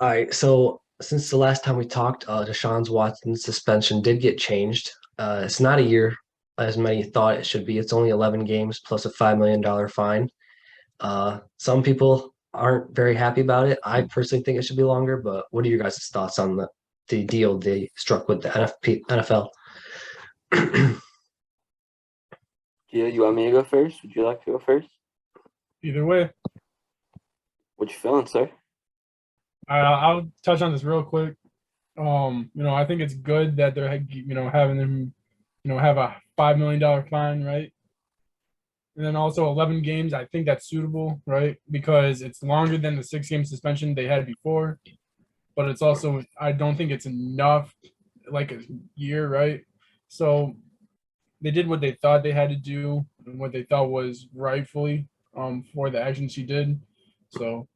All right, so since the last time we talked, Deshaun Watson's suspension did get changed. It's not a year as many thought it should be. It's only 11 games plus a $5 million fine. Some people aren't very happy about it. I personally think it should be longer, but what are your guys' thoughts on the deal they struck with the NFL? Yeah, you want me to go first? Would you like to go first? Either way, What you feeling, sir? I'll touch on this real quick. I think it's good that they're having him, have a $5 million fine, right? And then also 11 games. I think that's suitable, right? Because it's longer than the 6 game suspension they had before, but it's also I don't think it's enough, like a year, right? So they did what they thought they had to do and what they thought was rightfully for the actions she did. So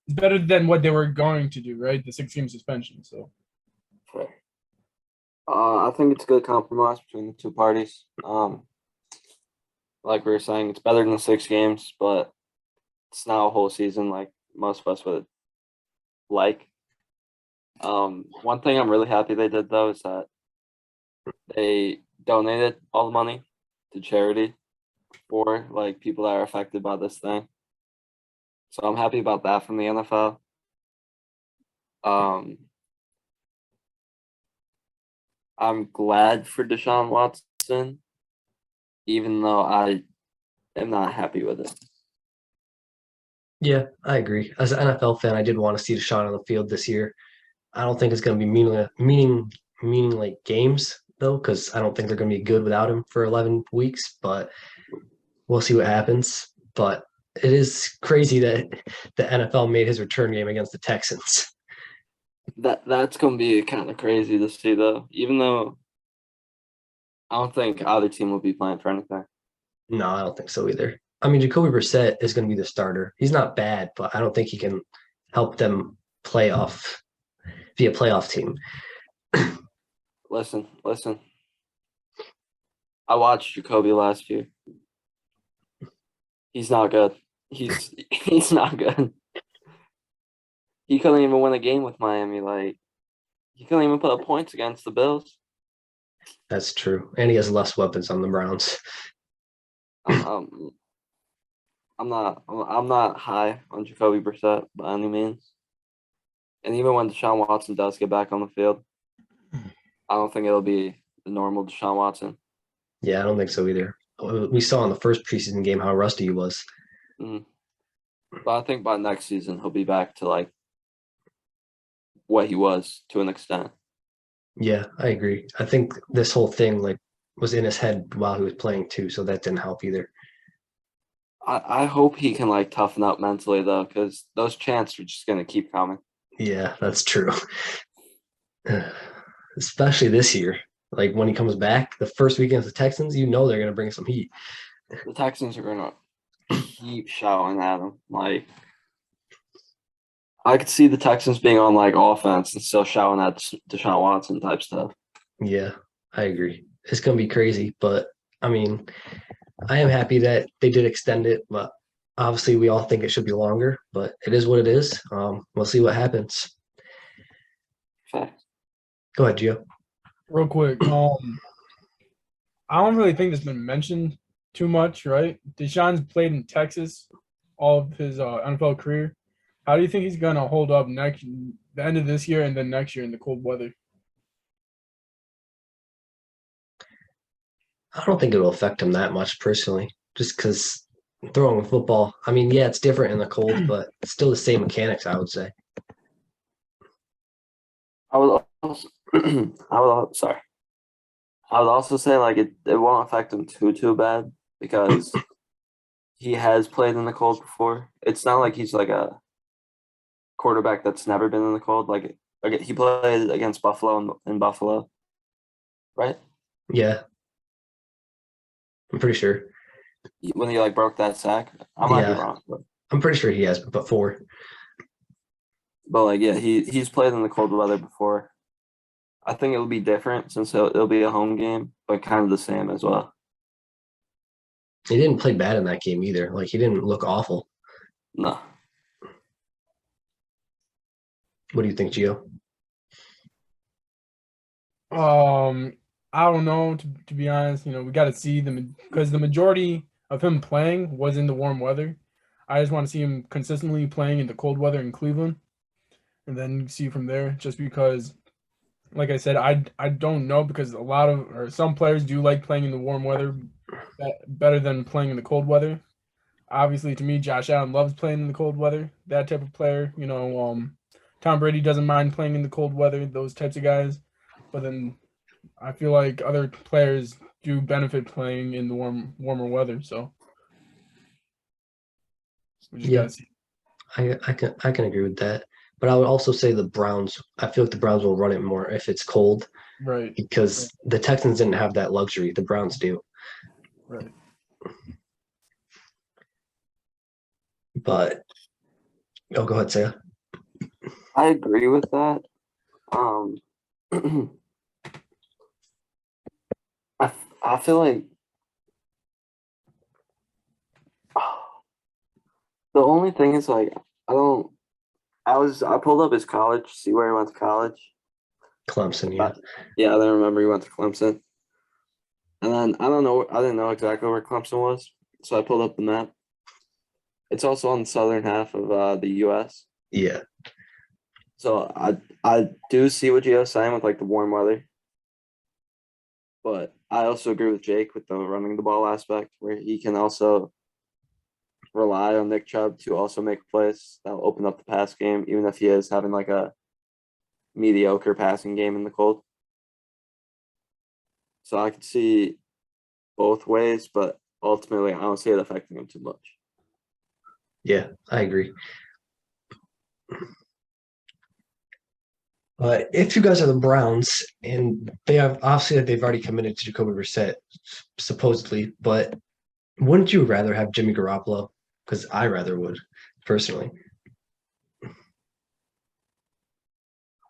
it's better than what they were going to do, right? The 6 game suspension. So Fair. I think it's a good compromise between the two parties. Like we were saying, it's better than 6 games, but it's not a whole season like most of us would like. One thing I'm really happy they did though is that they donated all the money to charity for like people that are affected by this thing. So I'm happy about that from the NFL. Um, I'm glad for Deshaun Watson, even though I am not happy with it. Yeah, I agree. As an NFL fan, I did want to see Deshaun on the field this year. I don't think it's going to be meaning like games though, because I don't think they're going to be good without him for 11 weeks. But we'll see what happens. But it is crazy that the NFL made his return game against the Texans. That's gonna be kind of crazy to see though. Even though I don't think either team will be playing for anything. No, I don't think so either. I mean, Jacoby Brissett is going to be the starter. He's not bad, but I don't think he can help them be a playoff team. Listen. I watched Jacoby last year. He's not good. He's not good. He couldn't even win a game with Miami. Like he couldn't even put up points against the Bills. That's true. And he has less weapons on the Browns. Um, I'm not high on Jacoby Brissett by any means. And even when Deshaun Watson does get back on the field, I don't think it'll be the normal Deshaun Watson. Yeah, I don't think so either. We saw in the first preseason game how rusty he was. Mm. But I think by next season he'll be back to like what he was to an extent. Yeah, I agree. I think this whole thing like was in his head while he was playing too, so that didn't help either. I hope he can like toughen up mentally though, because those chants are just gonna keep coming. Yeah, that's true. Especially this year. Like when he comes back, the first week against the Texans, you know they're gonna bring some heat. The Texans are gonna keep shouting at him. Like I could see the Texans being on like offense and still shouting at Deshaun Watson type stuff. Yeah, I agree. It's gonna be crazy, but I mean, I am happy that they did extend it, but obviously we all think it should be longer, but it is what it is. We'll see what happens. Fact. Go ahead, Gio. real quick, I don't really think that's been mentioned too much, right? Deshaun's played in Texas all of his NFL career. How do you think he's gonna hold up the end of this year and then next year in the cold weather? I don't think it'll affect him that much personally, just because throwing a football. I mean, yeah, it's different in the cold, but it's still the same mechanics, I would say. I would also, sorry. I would also say like it won't affect him too bad because he has played in the cold before. It's not like he's like a quarterback that's never been in the cold. Like he played against Buffalo in Buffalo, right? Yeah, I'm pretty sure. When he like broke that sack. I might be Yeah, wrong, I'm pretty sure he has before. but like yeah, he's played in the cold weather before. I think it'll be different since it'll be a home game, but kind of the same as well. He didn't play bad in that game either. Like he didn't look awful. No, What do you think, Gio? I don't know. To be honest, we got to see them because the majority of him playing was in the warm weather. I just want to see him consistently playing in the cold weather in Cleveland, and then see from there. Just because, like I said, I don't know because some players do like playing in the warm weather better than playing in the cold weather. Obviously, to me, Josh Allen loves playing in the cold weather. That type of player, Tom Brady doesn't mind playing in the cold weather. Those types of guys, but then I feel like other players do benefit playing in the warmer weather. So we just Yeah, gotta see. I can agree with that. But I would also say the Browns. I feel like the Browns will run it more if it's cold Right, because the Texans didn't have that luxury. The Browns do. right. But go ahead, Saya. I agree with that. Um, I feel like the only thing is like I don't. I pulled up his college, see where he went to college. Clemson, yeah. Yeah, I didn't remember he went to Clemson. And then I don't know. I didn't know exactly where Clemson was, so I pulled up the map. It's also on the southern half of the U.S. Yeah. So I do see what Gio's saying with like the warm weather, but I also agree with Jake with the running the ball aspect, where he can also rely on Nick Chubb to also make plays that'll open up the pass game, even if he is having like a mediocre passing game in the cold. So I could see both ways, but ultimately I don't see it affecting him too much. Yeah, I agree. But if you guys are the Browns, and they have obviously they've already committed to Jacoby Brissett, supposedly, but wouldn't you rather have Jimmy Garoppolo? Because I rather would, personally.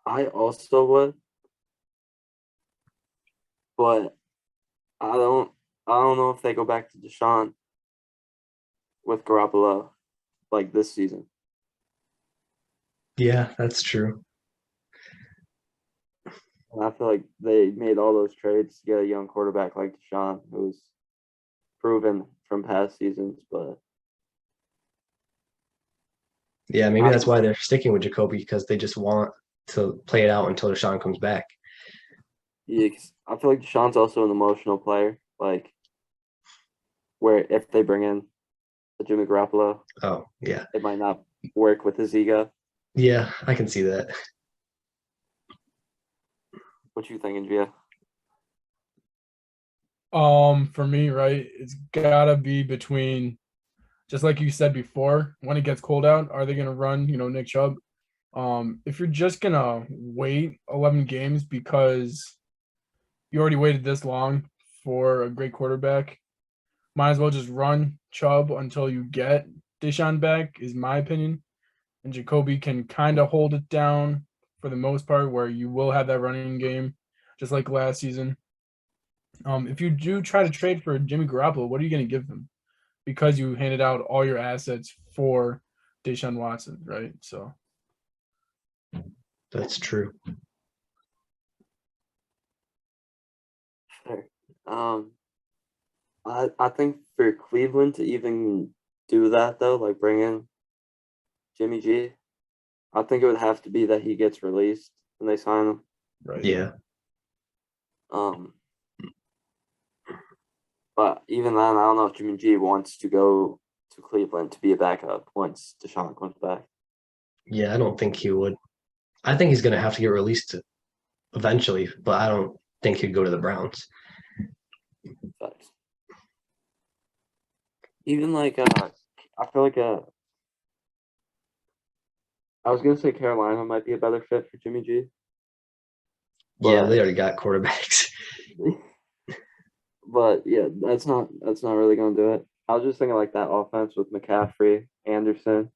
I also would, but I don't I don't know if they go back to Deshaun with Garoppolo like this season. Yeah, that's true. And I feel like they made all those trades to get a young quarterback like Deshaun, who's proven from past seasons. But Yeah, maybe I that's don't, why they're sticking with Jacoby because they just want to play it out until Deshaun comes back. yeah, 'cause I feel like Deshaun's also an emotional player. Like where if they bring in a Jimmy Garoppolo, Oh, yeah. it might not work with his ego. Yeah, I can see that. What you thinking, Gia? For me, right, it's gotta be between, just like you said before, when it gets cold out, are they gonna run, Nick Chubb? If you're just gonna wait 11 games because you already waited this long for a great quarterback, might as well just run Chubb until you get Deshaun back, is my opinion. And Jacoby can kind of hold it down for the most part, where you will have that running game, just like last season. If you do try to trade for Jimmy Garoppolo, what are you going to give them? Because you handed out all your assets for Deshaun Watson, right? So That's true. Fair. Um, I think for Cleveland to even do that though, like bring in Jimmy G, I think it would have to be that he gets released and they sign him. right, Yeah. Um, but even then, I don't know if Jimmy G wants to go to Cleveland to be a backup once Deshaun comes back. Yeah, I don't think he would. I think he's going to have to get released eventually, but I don't think he'd go to the Browns. Facts. Even like I feel like I was gonna say Carolina might be a better fit for Jimmy G, Yeah, they but already got quarterbacks. but yeah, that's not really gonna do it. I was just thinking like that offense with McCaffrey, Anderson,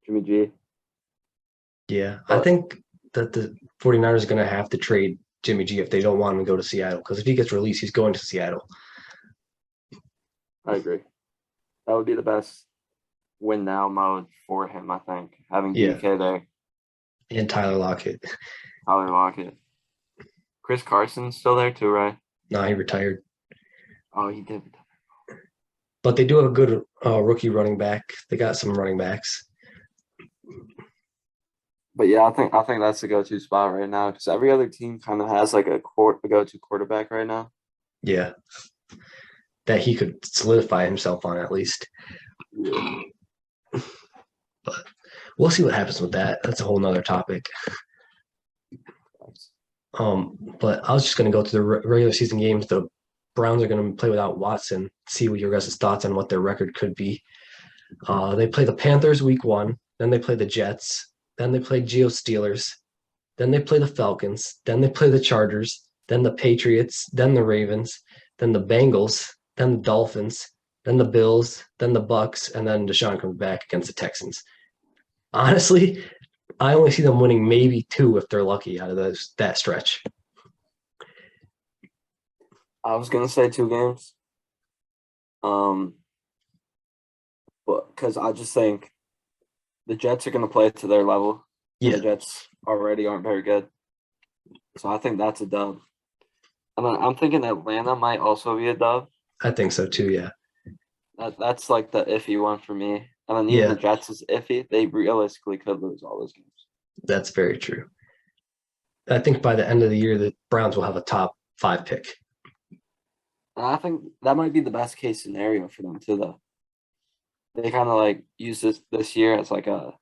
Jimmy G. Yeah, I But think that the 49ers are going to have to trade Jimmy G if they don't want him to go to Seattle because if he gets released, he's going to Seattle. I agree. That would be the best win now mode for him. I think having Yeah, DK there. And Tyler Lockett. Tyler Lockett. Chris Carson's still there too, right? No, he retired. Oh, he did. But they do have a good rookie running back. They got some running backs. But yeah, I think that's the go-to spot right now because every other team kind of has like a go-to quarterback right now. Yeah. That he could solidify himself on at least. Yeah. But we'll see what happens with that. That's a whole nother topic. But I was just going to go to the regular season games. The Browns are going to play without Watson. See what your guys' thoughts on what their record could be. They play the Panthers week 1. Then they play the Jets. Then they play Geo Steelers. Then they play the Falcons. Then they play the Chargers. Then the Patriots. Then the Ravens. Then the Bengals. Then the Dolphins. Then the Bills. Then the Bucks. And then Deshaun comes back against the Texans. Honestly, I only see them winning maybe 2 if they're lucky out of that stretch. I was gonna say 2 games. But because I just think the Jets are gonna play to their level. Yeah. The Jets already aren't very good. So I think that's a dub. And then I'm thinking Atlanta might also be a dub. I think so too, yeah. That's like the iffy one for me. And then even the Jets is iffy. They realistically could lose all those games. That's very true. I think by the end of the year, the Browns will have a top 5 pick. And I think that might be the best case scenario for them too, though. They kind of like use this year as like a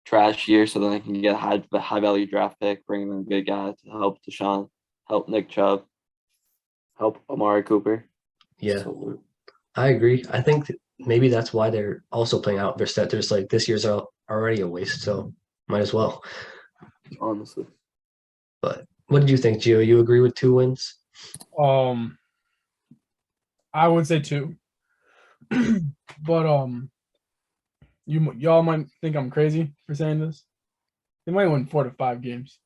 trash year, so then they can get a high value draft pick, bring in a good guy to help Deshaun, help Nick Chubb, help Amari Cooper. Yeah, So, I agree. I think maybe that's why they're also playing out. They're just like this year's already a waste, so might as well. honestly, But what did you think, Gio? You agree with 2 wins? I would say 2. But y'all might think I'm crazy for saying this. They might win 4 to 5 games.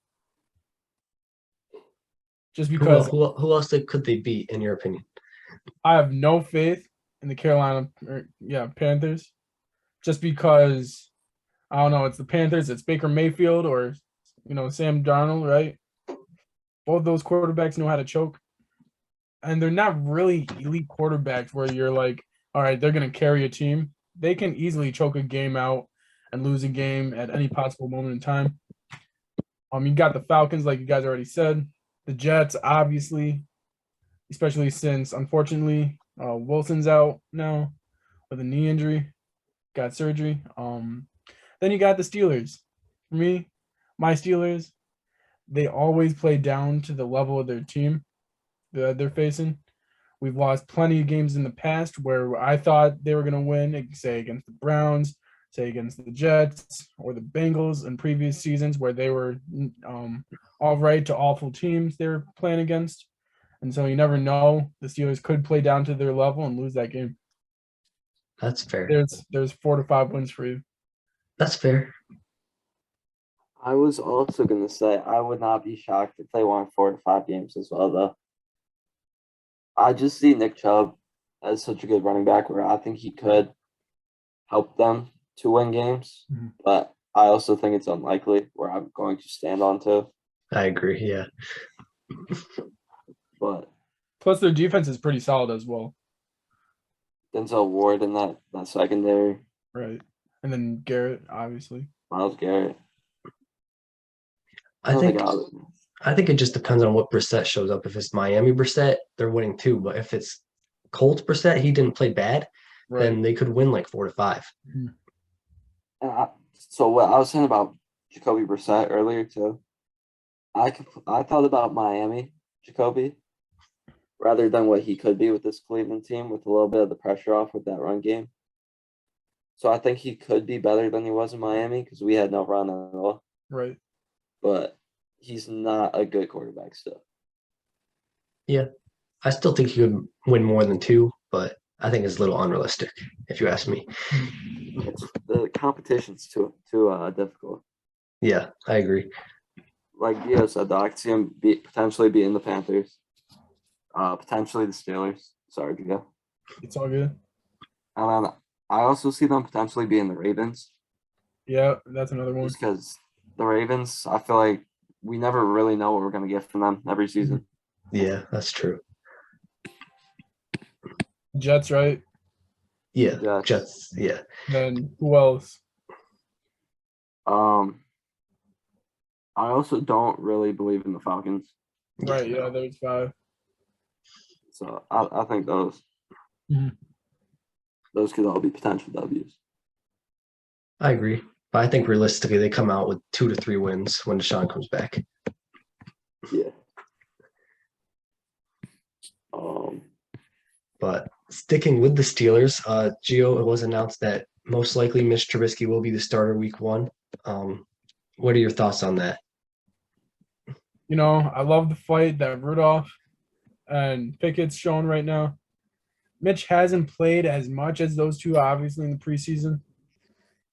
Just because who else could they beat, in your opinion? I have no faith in the Carolina Panthers. Just because I don't know, it's the Panthers, it's Baker Mayfield or Sam Darnold, right? Both those quarterbacks know how to choke. And they're not really elite quarterbacks where you're like, all right, they're going to carry a team. They can easily choke a game out and lose a game at any possible moment in time. You got the Falcons, like you guys already said. The Jets, obviously, especially since, unfortunately, Wilson's out now with a knee injury, got surgery. Then you got the Steelers. For me, my Steelers, they always play down to the level of their team that they're facing. We've lost plenty of games in the past where I thought they were going to win, say against the Browns, say against the Jets or the Bengals in previous seasons where they were all right to awful teams they were playing against. And so you never know. The Steelers could play down to their level and lose that game. That's fair. There's 4 to 5 wins for you. That's fair. I was also gonna say I would not be shocked if they won 4 to 5 games as well, though. I just see Nick Chubb as such a good running back where I think he could help them to win games, but I also think it's unlikely where I'm going to stand on to. I agree, yeah. But plus their defense is pretty solid as well. Denzel Ward in that secondary. Right. And then Garrett, obviously. Myles Garrett. I think it just depends on what Brissett shows up. If it's Miami Brissett, they're winning 2. But if it's Colts Brissett, he didn't play bad, then they could win like 4 to 5. So what I was saying about Jacoby Brissett earlier too, I thought about Miami Jacoby rather than what he could be with this Cleveland team with a little bit of the pressure off with that run game. So I think he could be better than he was in Miami because we had no run at all. Right. But he's not a good quarterback still. Yeah. I still think he could win more than 2, but I think it's a little unrealistic, if you ask me. The competition's too difficult. Yeah, I agree. Like Gio said, though, I could see him potentially beating the Panthers, potentially the Steelers. Sorry, Gio. It's all good. And then I also see them potentially being the Ravens. Yeah, that's another one. Just because the Ravens, I feel like we never really know what we're going to get from them every season. Yeah, that's true. Jets, right? Yeah, Jets. Jets. Yeah, Then who else? I also don't really believe in the Falcons. Right, yeah, no. there's 5. So I think those Mhm. those could all be potential W's. I agree. But I think realistically, they come out with 2 to 3 wins when Deshaun comes back. Yeah. But sticking with the Steelers, Gio, it was announced that most likely Mitch Trubisky will be the starter week 1. What are your thoughts on that? You know, I love the fight that Rudolph and Pickett's shown right now. Mitch hasn't played as much as those two, obviously, in the preseason.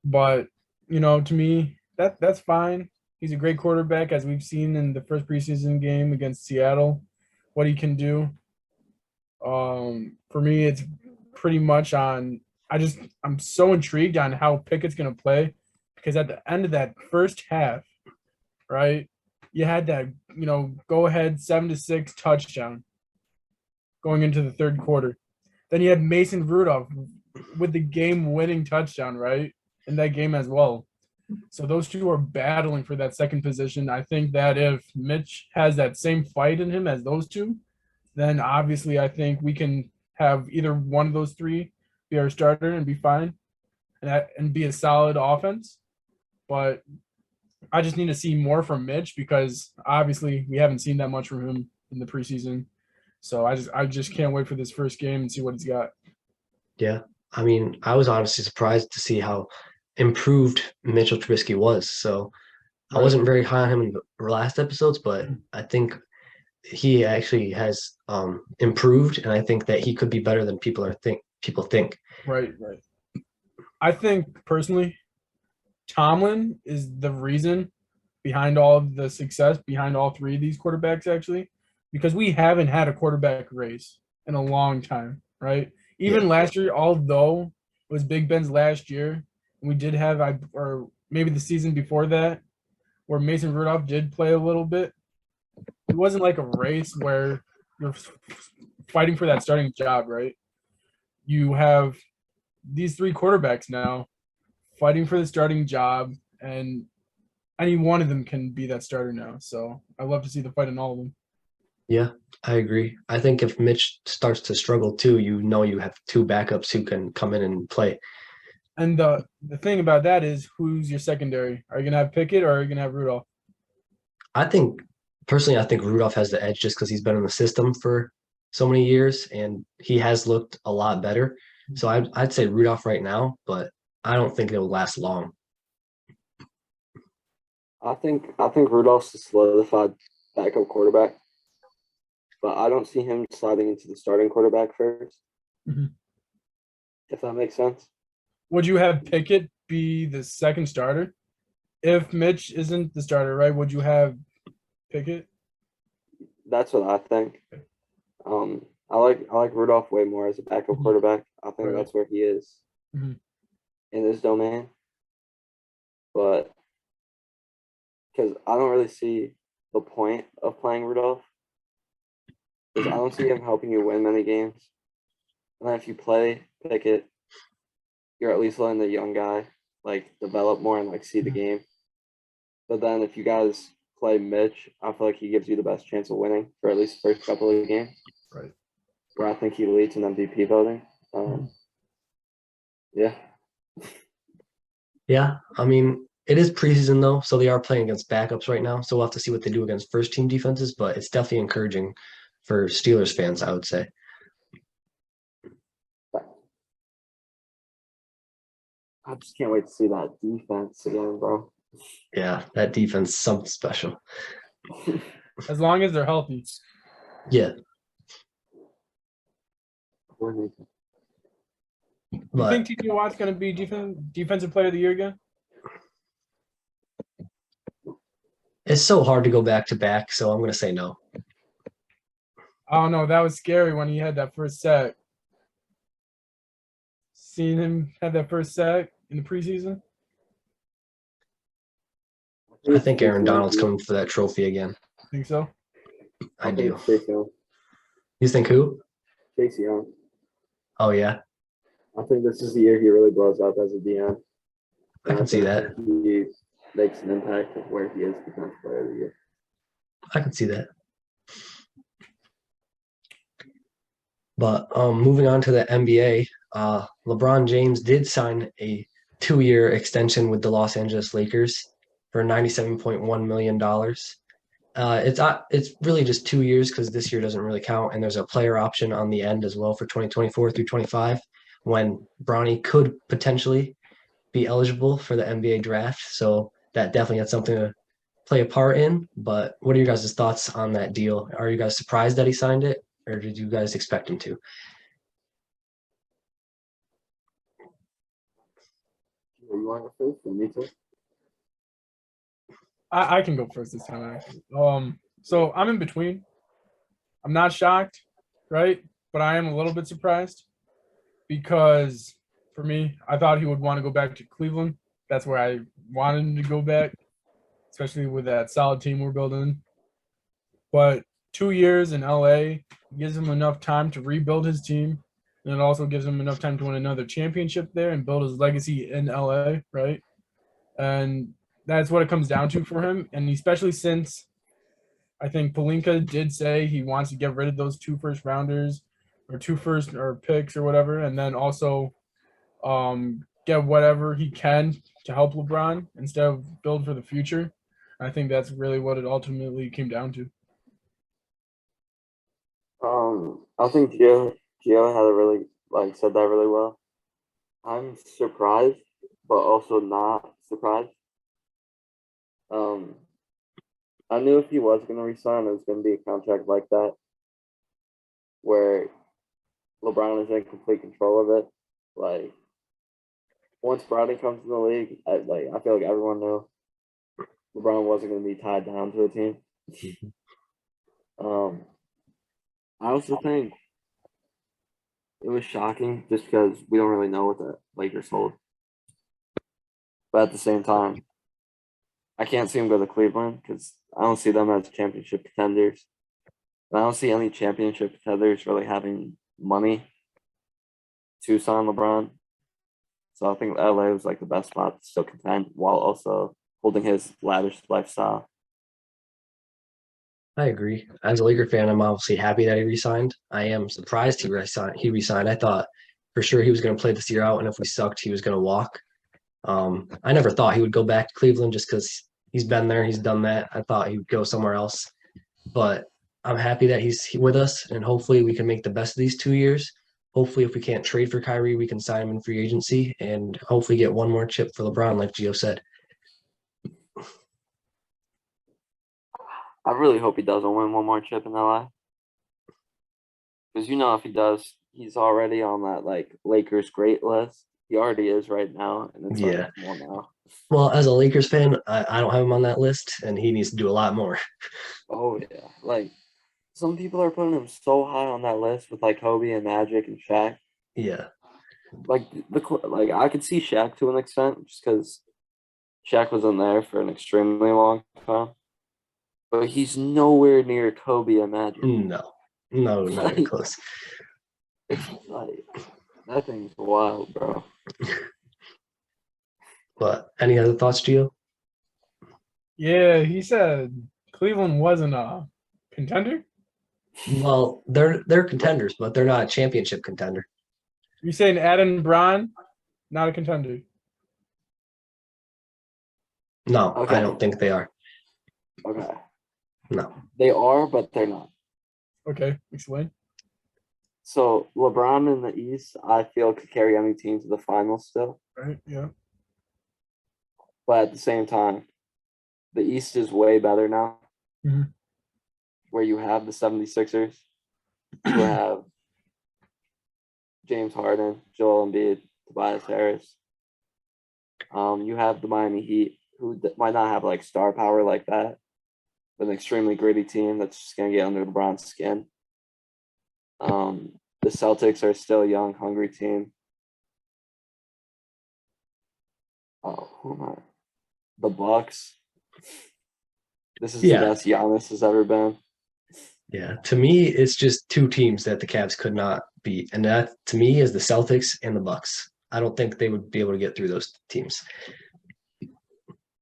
But, you know, to me, that's fine. He's a great quarterback, as we've seen in the first preseason game against Seattle, what he can do. For me, it's pretty much on. I'm so intrigued on how Pickett's going to play, because at the end of that first half, right, you had that, you know, go ahead 7-6 touchdown going into the third quarter. Then you had Mason Rudolph with the game-winning touchdown, right, in that game as well. So those two are battling for that second position. I think that if Mitch has that same fight in him as those two, then obviously I think we can have either one of those three be our starter and be fine, and be a solid offense. But I just need to see more from Mitch, because obviously we haven't seen that much from him in the preseason. So I just can't wait for this first game and see what he's got. Yeah, I mean, I was honestly surprised to see how improved Mitchell Trubisky was. So I Right. wasn't very high on him in the last episodes, but I think he actually has improved, and I think that he could be better than people think. Right. I think personally, Tomlin is the reason behind all of the success behind all three of these quarterbacks, actually, because we haven't had a quarterback race in a long time, right? Even Yeah. last year, although it was Big Ben's last year, and we did have, or maybe the season before that, where Mason Rudolph did play a little bit. It wasn't like a race where you're fighting for that starting job, right? You have these three quarterbacks now fighting for the starting job, and any one of them can be that starter now. So I love to see the fight in all of them. Yeah, I agree. I think if Mitch starts to struggle too, you know you have 2 backups who can come in and play. And the thing about that is, who's your secondary? Are you gonna have Pickett, or are you gonna have Rudolph? I think personally, I think Rudolph has the edge just because he's been in the system for so many years and he has looked a lot better. So I'd say Rudolph right now, but I don't think it'll last long. I think Rudolph's a solidified backup quarterback, but I don't see him sliding into the starting quarterback first. Mhm. If that makes sense. Would you have Pickett be the second starter if Mitch isn't the starter? Right? Would you have Pickett? That's what I think. I like Rudolph way more as a backup Mhm. quarterback. I think Right. that's where he is Mhm. in his domain. But because I don't really see the point of playing Rudolph, because I don't see him helping you win many games. And then if you play Pickett, you're at least letting the young guy like develop more and like see the game. But then if you guys play Mitch, I feel like he gives you the best chance of winning for at least the first couple of games. Right. Where I think he leads in MVP voting. Yeah. Yeah, I mean, it is preseason though, so they are playing against backups right now. So we'll have to see what they do against first team defenses, but it's definitely encouraging for Steelers fans, I would say. I just can't wait to see that defense again, bro. Yeah, that defense is something special. As long as they're healthy. Yeah, You but think TJ Watt's going to be defensive player of the year again? it's so hard to go back to back, so I'm going to say no. Oh no, that was scary when he had that first sack. Seeing him have that first sack in the preseason. I think Aaron Donald's coming for that trophy again. Think so? I do. Chase Young. You think who? Chase Young. Oh yeah, I think this is the year he really blows up as a DM. I can see that. He makes an impact of where he is defensive player of the year. I can see that. But moving on to the NBA, LeBron James did sign a 2-year extension with the Los Angeles Lakers for $97.1 million. It's really just 2 years because this year doesn't really count, and there's a player option on the end as well for 2024 through 25 when Bronny could potentially be eligible for the NBA draft. So that definitely had something to play a part in. But what are your guys' thoughts on that deal? Are you guys surprised that he signed it, or did you guys expect him to? You want to go first or me too? I can go first this time, actually. So I'm in between. I'm not shocked, right? But I am a little bit surprised because for me, I thought he would want to go back to Cleveland. That's where I wanted him to go back, especially with that solid team we're building. But 2 years in LA gives him enough time to rebuild his team. And it also gives him enough time to win another championship there and build his legacy in LA, right? And that's what it comes down to for him. And especially since I think Pelinka did say he wants to get rid of those 2 first rounders or 2 first or picks or whatever, and then also get whatever he can to help LeBron instead of build for the future. I think that's really what it ultimately came down to. I think Gio had a really said that really well. I'm surprised, but also not surprised. I knew if he was going to resign, it was going to be a contract like that, where LeBron is in complete control of it. Like, once Bronny comes in the league, I feel like everyone knew LeBron wasn't going to be tied down to a team. I also think it was shocking just because we don't really know what the Lakers hold. But at the same time, I can't see him go to Cleveland because I don't see them as championship contenders. And I don't see any championship contenders really having money to sign LeBron. So I think LA was like the best spot to still contend while also holding his lavish lifestyle. I agree. As a Laker fan, I'm obviously happy that he resigned. I am surprised he resigned. I thought for sure he was going to play this year out, and if we sucked, he was going to walk. I never thought he would go back to Cleveland just because he's been there, he's done that. I thought he would go somewhere else, but I'm happy that he's with us, and hopefully we can make the best of these 2 years. Hopefully, if we can't trade for Kyrie, we can sign him in free agency and hopefully get one more chip for LeBron, like Gio said. I really hope he doesn't win one more chip in LA. Because if he does, he's already on that Lakers great list. He already is right now, and it's more now. Well, as a Lakers fan, I don't have him on that list, and he needs to do a lot more. Oh yeah, some people are putting him so high on that list with Kobe and Magic and Shaq. Yeah. I could see Shaq to an extent just because Shaq wasn't there for an extremely long time. But he's nowhere near Kobe and Magic. No, not even close. It's that thing's wild, bro. But any other thoughts, Gio? Yeah, he said Cleveland wasn't a contender. Well, they're contenders, but they're not a championship contender. You're saying Adam Bron, not a contender? No, Okay. I don't think they are. Okay. No. They are, but they're not. Okay, explain. So LeBron in the East, I feel could carry any team to the finals still. Right, yeah. But at the same time, the East is way better now. Mm-hmm. Where you have the 76ers, you have James Harden, Joel Embiid, Tobias Harris. You have the Miami Heat, who might not have star power like that, but an extremely gritty team that's just going to get under LeBron's skin. The Celtics are still a young, hungry team. Oh, who am I? The Bucks. This is Yeah. the best Giannis has ever been. Yeah, to me, it's just two teams that the Cavs could not beat, and that to me is the Celtics and the Bucks. I don't think they would be able to get through those teams.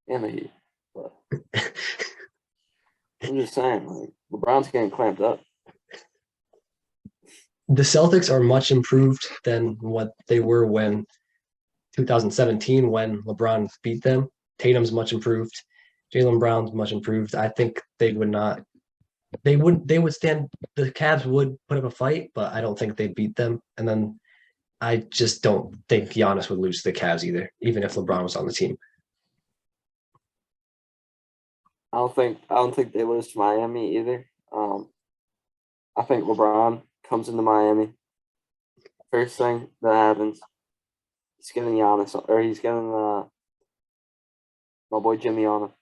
And the Heat. But I'm just saying, like, LeBron's getting clamped up. The Celtics are much improved than what they were when 2017 when LeBron beat them. Tatum's much improved. Jaylen Brown's much improved. I think they would not. They would stand. The Cavs would put up a fight, but I don't think they'd beat them. And then I just don't think Giannis would lose to the Cavs either, even if LeBron was on the team. I don't think they lose to Miami either. I think LeBron comes into Miami. First thing that happens, he's getting Giannis, or he's getting my boy Jimmy on him.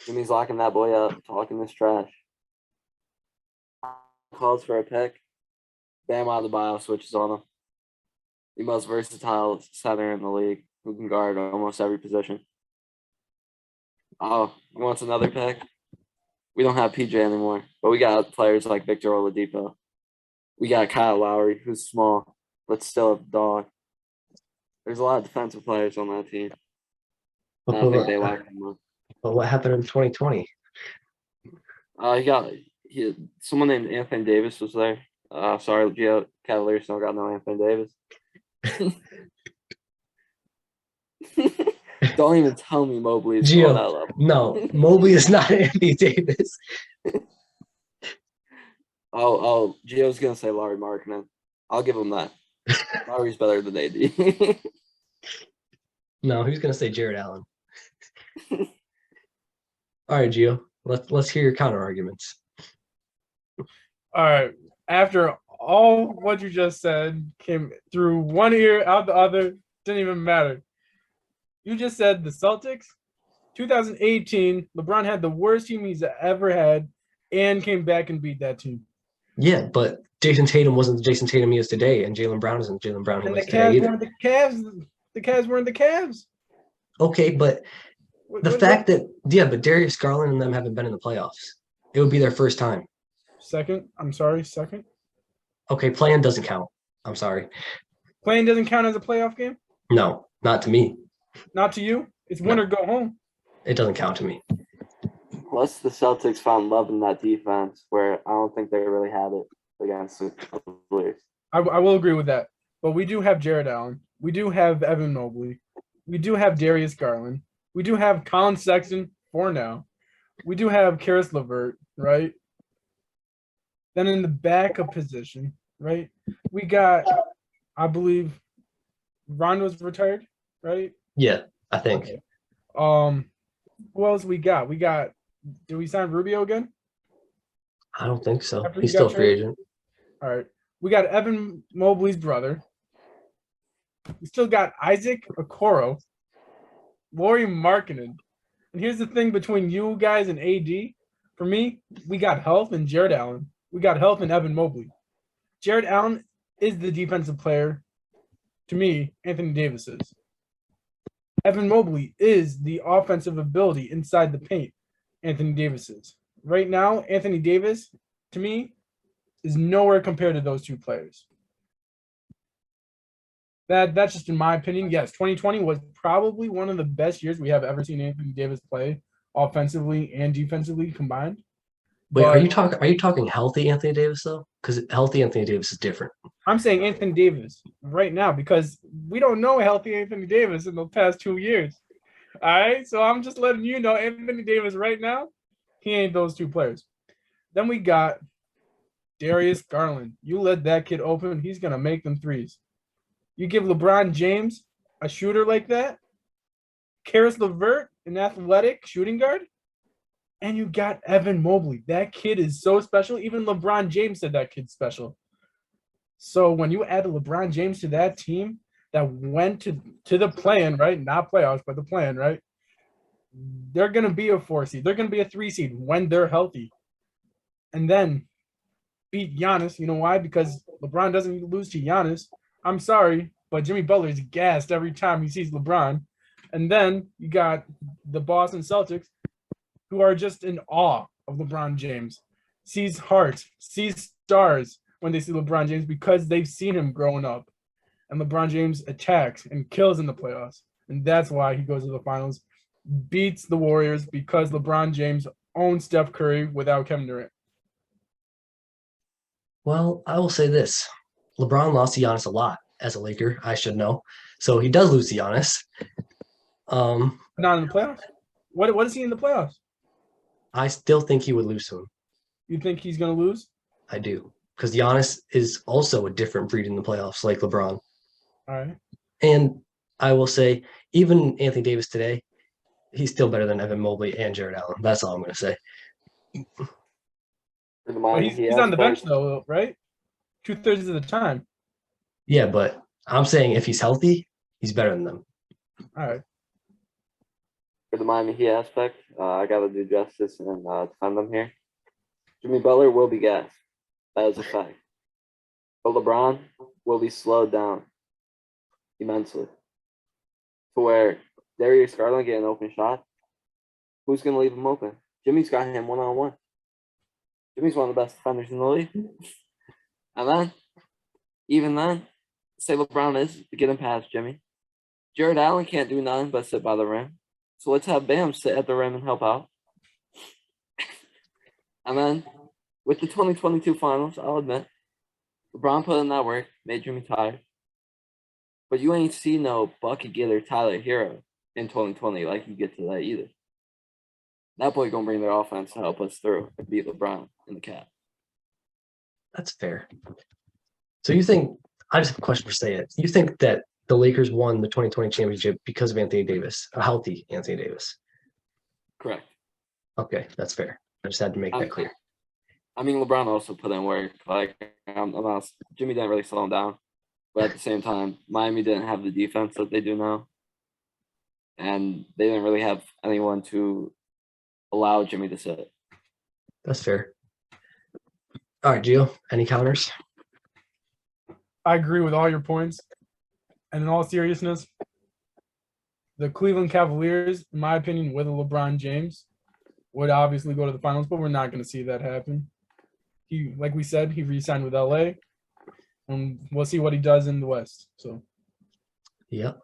Jimmy's locking that boy up, talking this trash. Calls for a pick. Bam out of the bio, switches on him. The most versatile center in the league who can guard almost every position. Oh, he wants another pick. We don't have PJ anymore, but we got players like Victor Oladipo. We got Kyle Lowry, who's small, but still a dog. There's a lot of defensive players on that team. And I think they lock him up. But what happened in 2020? Someone named Anthony Davis was there. Sorry, Gio Cavaliers don't got no Anthony Davis. Don't even tell me Mobley is on that level. No, Mobley is not Anthony Davis. Gio's gonna say Larry Markkinen. I'll give him that. Larry's better than AD. No, he's gonna say Jared Allen. All right, Gio. Let's hear your counter arguments. All right. After all what you just said came through one ear, out the other, didn't even matter. You just said the Celtics, 2018, LeBron had the worst team he's ever had and came back and beat that team. Yeah, but Jason Tatum wasn't the Jason Tatum he is today, and Jaylen Brown isn't Jaylen Brown he And was the today Cavs either. weren't the Cavs. The Cavs weren't the Cavs. Okay, but but Darius Garland and them haven't been in the playoffs. It would be their first time. Second. Okay, play-in doesn't count. I'm sorry. Playing doesn't count as a playoff game? No, not to me. Not to you? It's win or go home. It doesn't count to me. Plus, the Celtics found love in that defense where I don't think they really had it against the Cavaliers. I will agree with that. But we do have Jared Allen. We do have Evan Mobley. We do have Darius Garland. We do have Colin Sexton for now. We do have Karis LeVert, right? Then in the backup position, right? We got, I believe, Rondo's retired, right? Yeah, I think. Okay. Who else we got? Did we sign Rubio again? I don't think so. After He's he got still a free traded? agent. All right. We got Evan Mobley's brother. We still got Isaac Okoro, Lauri Markkinen. And here's the thing between you guys and AD. For me, we got health and Jared Allen. We got health and Evan Mobley. Jared Allen is the defensive player. To me, Anthony Davis is. Evan Mobley is the offensive ability inside the paint. Anthony Davis is. Right now, Anthony Davis, to me, is nowhere compared to those two players. That's just in my opinion. Yes, 2020 was probably one of the best years we have ever seen Anthony Davis play offensively and defensively combined. Wait, are you talking healthy Anthony Davis though? Because healthy Anthony Davis is different. I'm saying Anthony Davis right now because we don't know healthy Anthony Davis in the past 2 years. All right, so I'm just letting you know Anthony Davis right now, he ain't those two players. Then we got Darius Garland. You let that kid open, he's gonna make them threes. You give LeBron James a shooter like that, Karis LeVert, an athletic shooting guard, and you got Evan Mobley. That kid is so special. Even LeBron James said that kid's special. So when you add LeBron James to that team that went to the plan, right? Not playoffs, but the plan, right? They're going to be a 4 seed. They're going to be a 3 seed when they're healthy. And then beat Giannis. You know why? Because LeBron doesn't lose to Giannis. I'm sorry, but Jimmy Butler is gassed every time he sees LeBron. And then you got the Boston Celtics who are just in awe of LeBron James, sees heart, sees stars when they see LeBron James because they've seen him growing up. And LeBron James attacks and kills in the playoffs. And that's why he goes to the finals, beats the Warriors because LeBron James owns Steph Curry without Kevin Durant. Well, I will say this. LeBron lost to Giannis a lot as a Laker, I should know. So he does lose to Giannis. Not in the playoffs. What is he in the playoffs? I still think he would lose to him. You think he's going to lose? I do. Because Giannis is also a different breed in the playoffs, like LeBron. All right. And I will say, even Anthony Davis today, he's still better than Evan Mobley and Jared Allen. That's all I'm going to say. For the But Miami Heat he's on the bench, aspect, though, right? 2/3 of the time. Yeah, but I'm saying if he's healthy, he's better than them. All right. for the Miami Heat aspect, I got to do justice and defend them here. Jimmy Butler will be gassed. That is a fact. But LeBron will be slowed down immensely. To where Darius Garland get an open shot, who's going to leave him open? Jimmy's got him one-on-one. Jimmy's one of the best defenders in the league. And then, even then, say LeBron is getting past Jimmy. Jared Allen can't do nothing but sit by the rim. So let's have Bam sit at the rim and help out. And then, with the 2022 finals, I'll admit, LeBron put in that work, made Jimmy tired. But you ain't see no bucket getter Tyler Hero in 2020 like you get to that either. That boy gonna bring their offense to help us through and beat LeBron in the cap. That's fair. So you think, I just have a question for Say It. You think that the Lakers won the 2020 championship because of Anthony Davis, a healthy Anthony Davis? Correct. Okay, that's fair. I just had to make that clear. I mean, LeBron also put in work. Like, Jimmy didn't really slow him down. But at the same time, Miami didn't have the defense that they do now. And they didn't really have anyone to allow Jimmy to sit. That's fair. All right, Gio, any counters? I agree with all your points. And in all seriousness, the Cleveland Cavaliers, in my opinion, with a LeBron James, would obviously go to the finals, but we're not going to see that happen. He, like we said, he re-signed with LA, and we'll see what he does in the West. So, Yep,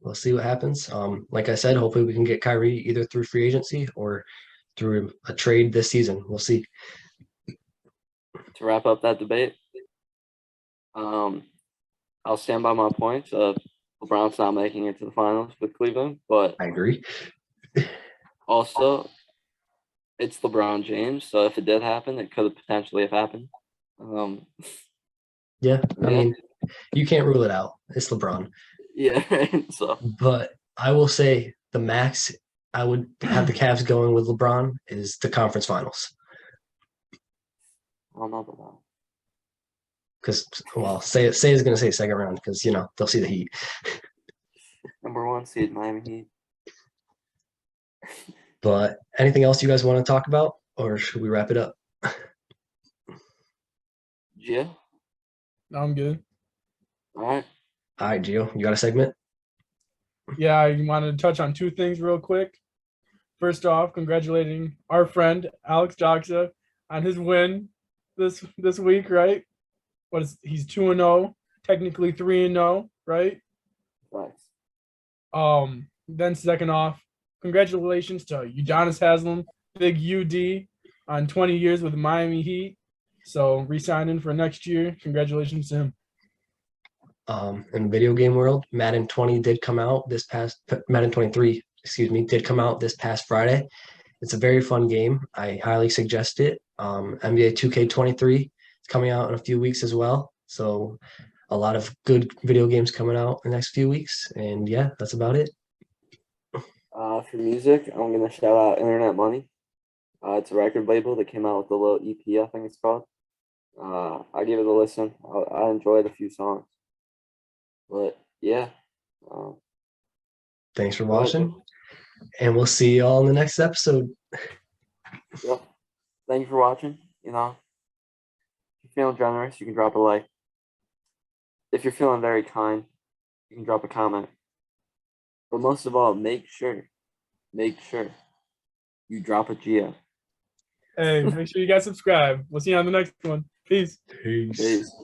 we'll see what happens. Like I said, hopefully we can get Kyrie either through free agency or through a trade this season. We'll see. To wrap up that debate, I'll stand by my points of LeBron's not making it to the finals with Cleveland, but I agree. also it's LeBron James, so if it did happen, it could have potentially have happened. Yeah, I mean, you can't rule it out. It's LeBron. Yeah, right. So, But I will say the max I would have the Cavs going with LeBron is the conference finals. I don't know about that. Because, well, Say is going to say second round because, they'll see the Heat. Number 1 seed, Miami Heat. But anything else you guys want to talk about, or should we wrap it up? Gio? I'm good. All right. All right, Gio, you got a segment? Yeah, I wanted to touch on two things real quick. First off, congratulating our friend Alex Doxa on his win this week, right? He's 2-0, technically 3-0, right? Thanks. Then second off, congratulations to Udonis Haslem, big UD, on 20 years with the Miami Heat. So re-signing for next year. Congratulations to him. In the video game world, Madden 23, did come out this past Friday. It's a very fun game. I highly suggest it. NBA 2K23 is coming out in a few weeks as well. So a lot of good video games coming out in the next few weeks. And yeah, that's about it. For music, I'm going to shout out Internet Money. It's a record label that came out with a little EP, I think it's called. I gave it a listen. I enjoyed a few songs. But yeah. Thanks for watching. And we'll see you all in the next episode. Yep. Thank you for watching. If you're feeling generous, you can drop a like. If you're feeling very kind, you can drop a comment. But most of all, make sure you drop a GF. Hey, make sure you guys subscribe. We'll see you on the next one. Peace. Peace. Peace.